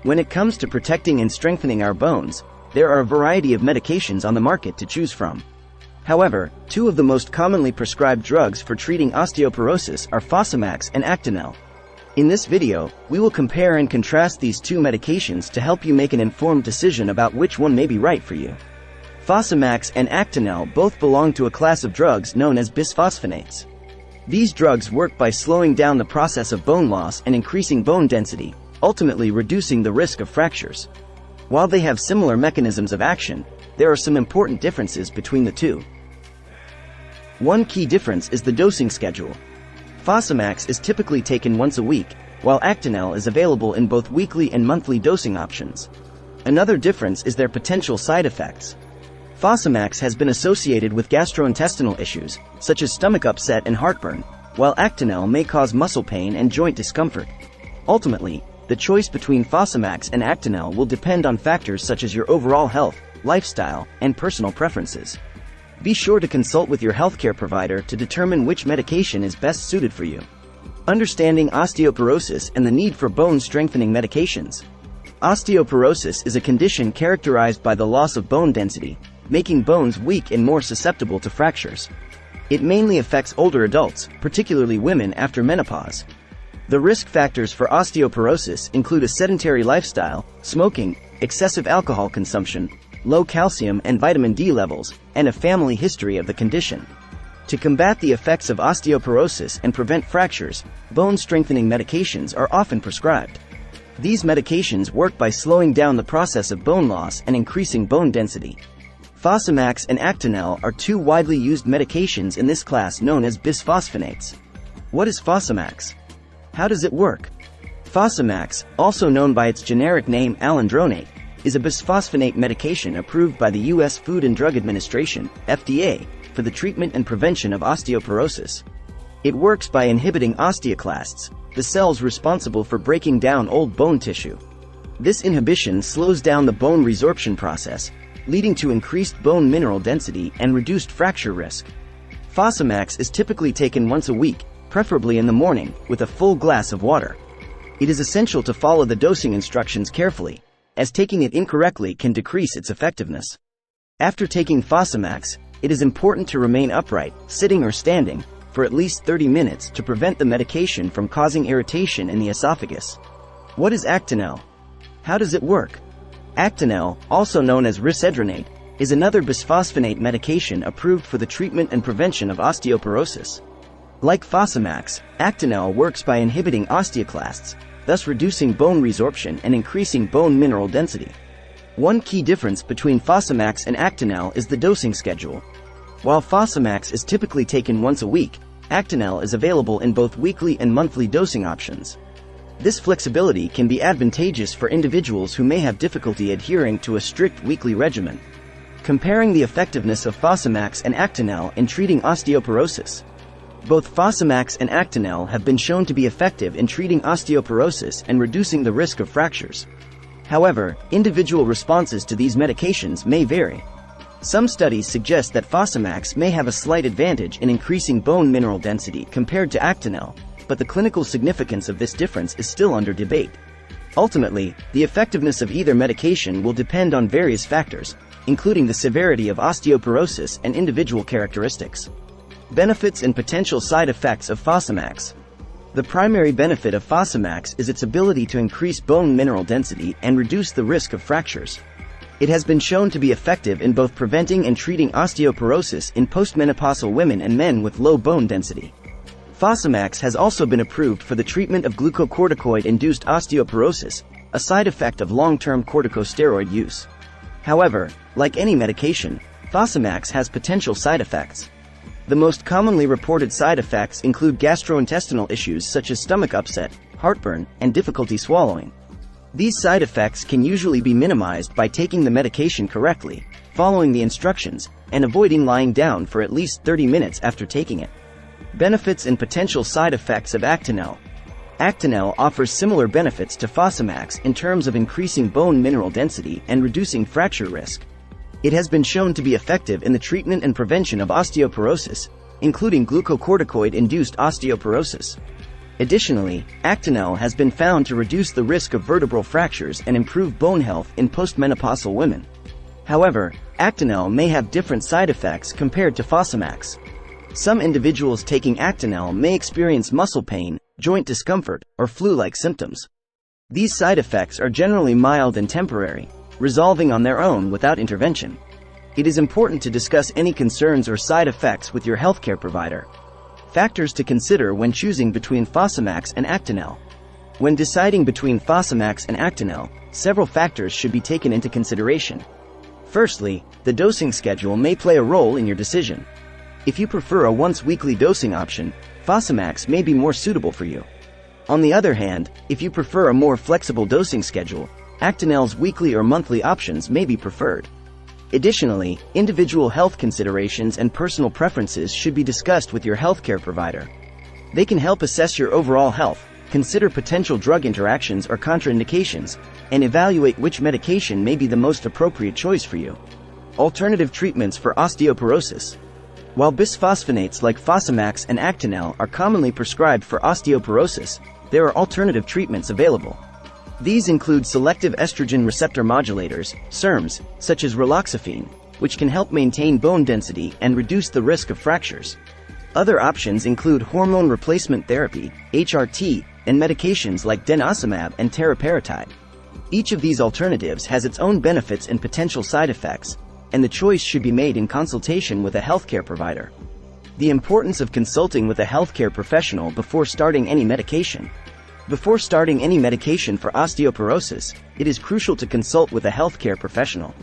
When it comes to protecting and strengthening our bones, there are a variety of medications on the market to choose from. However, two of the most commonly prescribed drugs for treating osteoporosis are Fosamax and Actonel. In this video, we will compare and contrast these two medications to help you make an informed decision about which one may be right for you. Fosamax and Actonel both belong to a class of drugs known as bisphosphonates. These drugs work by slowing down the process of bone loss and increasing bone density, ultimately reducing the risk of fractures. While they have similar mechanisms of action, there are some important differences between the two. One key difference is the dosing schedule. Fosamax is typically taken once a week, while Actonel is available in both weekly and monthly dosing options. Another difference is their potential side effects. Fosamax has been associated with gastrointestinal issues, such as stomach upset and heartburn, while Actonel may cause muscle pain and joint discomfort. Ultimately, the choice between Fosamax and Actonel will depend on factors such as your overall health, lifestyle, and personal preferences. Be sure to consult with your healthcare provider to determine which medication is best suited for you. Understanding osteoporosis and the need for bone-strengthening medications. Osteoporosis is a condition characterized by the loss of bone density, making bones weak and more susceptible to fractures. It mainly affects older adults, particularly women after menopause. The risk factors for osteoporosis include a sedentary lifestyle, smoking, excessive alcohol consumption, low calcium and vitamin D levels, and a family history of the condition. To combat the effects of osteoporosis and prevent fractures, bone-strengthening medications are often prescribed. These medications work by slowing down the process of bone loss and increasing bone density. Fosamax and Actonel are two widely used medications in this class known as bisphosphonates. What is Fosamax? How does it work? Fosamax, also known by its generic name alendronate, is a bisphosphonate medication approved by the U.S. Food and Drug Administration, FDA, for the treatment and prevention of osteoporosis. It works by inhibiting osteoclasts, the cells responsible for breaking down old bone tissue. This inhibition slows down the bone resorption process, leading to increased bone mineral density and reduced fracture risk. Fosamax is typically taken once a week, preferably in the morning, with a full glass of water. It is essential to follow the dosing instructions carefully, as taking it incorrectly can decrease its effectiveness. After taking Fosamax, it is important to remain upright, sitting or standing, for at least 30 minutes to prevent the medication from causing irritation in the esophagus. What is Actonel? How does it work? Actonel, also known as risedronate, is another bisphosphonate medication approved for the treatment and prevention of osteoporosis. Like Fosamax, Actonel works by inhibiting osteoclasts, thus reducing bone resorption and increasing bone mineral density. One key difference between Fosamax and Actonel is the dosing schedule. While Fosamax is typically taken once a week, Actonel is available in both weekly and monthly dosing options. This flexibility can be advantageous for individuals who may have difficulty adhering to a strict weekly regimen. Comparing the effectiveness of Fosamax and Actonel in treating osteoporosis. Both Fosamax and Actonel have been shown to be effective in treating osteoporosis and reducing the risk of fractures. However, individual responses to these medications may vary. Some studies suggest that Fosamax may have a slight advantage in increasing bone mineral density compared to Actonel, but the clinical significance of this difference is still under debate. Ultimately, the effectiveness of either medication will depend on various factors, including the severity of osteoporosis and individual characteristics. Benefits and potential side effects of Fosamax. The primary benefit of Fosamax is its ability to increase bone mineral density and reduce the risk of fractures. It has been shown to be effective in both preventing and treating osteoporosis in postmenopausal women and men with low bone density. Fosamax has also been approved for the treatment of glucocorticoid-induced osteoporosis, a side effect of long-term corticosteroid use. However, like any medication, Fosamax has potential side effects. The most commonly reported side effects include gastrointestinal issues such as stomach upset, heartburn, and difficulty swallowing. These side effects can usually be minimized by taking the medication correctly, following the instructions, and avoiding lying down for at least 30 minutes after taking it. Benefits and potential side effects of Actonel. Actonel offers similar benefits to Fosamax in terms of increasing bone mineral density and reducing fracture risk. It has been shown to be effective in the treatment and prevention of osteoporosis, including glucocorticoid-induced osteoporosis. Additionally, Actonel has been found to reduce the risk of vertebral fractures and improve bone health in postmenopausal women. However, Actonel may have different side effects compared to Fosamax. Some individuals taking Actonel may experience muscle pain, joint discomfort, or flu-like symptoms. These side effects are generally mild and temporary, resolving on their own without intervention. It is important to discuss any concerns or side effects with your healthcare provider. Factors to consider when choosing between Fosamax and Actonel. When deciding between Fosamax and Actonel, several factors should be taken into consideration. Firstly, the dosing schedule may play a role in your decision. If you prefer a once-weekly dosing option, Fosamax may be more suitable for you. On the other hand, if you prefer a more flexible dosing schedule, Actonel's weekly or monthly options may be preferred. Additionally, individual health considerations and personal preferences should be discussed with your healthcare provider. They can help assess your overall health, consider potential drug interactions or contraindications, and evaluate which medication may be the most appropriate choice for you. Alternative treatments for osteoporosis. While bisphosphonates like Fosamax and Actonel are commonly prescribed for osteoporosis, there are alternative treatments available. These include selective estrogen receptor modulators, SERMs, such as raloxifene, which can help maintain bone density and reduce the risk of fractures. Other options include hormone replacement therapy, HRT, and medications like denosumab and teriparatide. Each of these alternatives has its own benefits and potential side effects, and the choice should be made in consultation with a healthcare provider. The importance of consulting with a healthcare professional before starting any medication. Before starting any medication for osteoporosis, it is crucial to consult with a healthcare professional.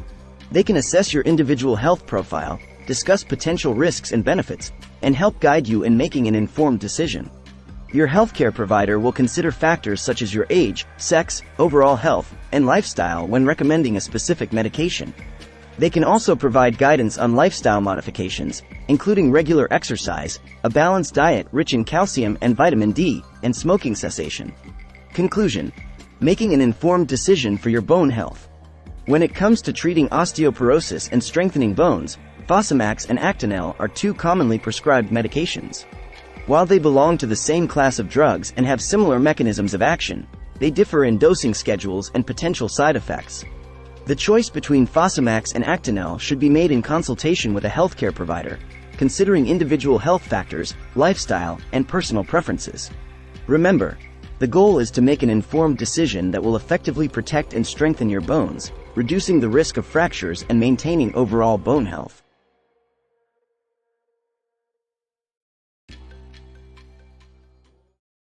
They can assess your individual health profile, discuss potential risks and benefits, and help guide you in making an informed decision. Your healthcare provider will consider factors such as your age, sex, overall health, and lifestyle when recommending a specific medication. They can also provide guidance on lifestyle modifications, including regular exercise, a balanced diet rich in calcium and vitamin D, and smoking cessation. Conclusion: making an informed decision for your bone health. When it comes to treating osteoporosis and strengthening bones, Fosamax and Actonel are two commonly prescribed medications. While they belong to the same class of drugs and have similar mechanisms of action, they differ in dosing schedules and potential side effects. The choice between Fosamax and Actonel should be made in consultation with a healthcare provider, considering individual health factors, lifestyle, and personal preferences. Remember, the goal is to make an informed decision that will effectively protect and strengthen your bones, reducing the risk of fractures and maintaining overall bone health.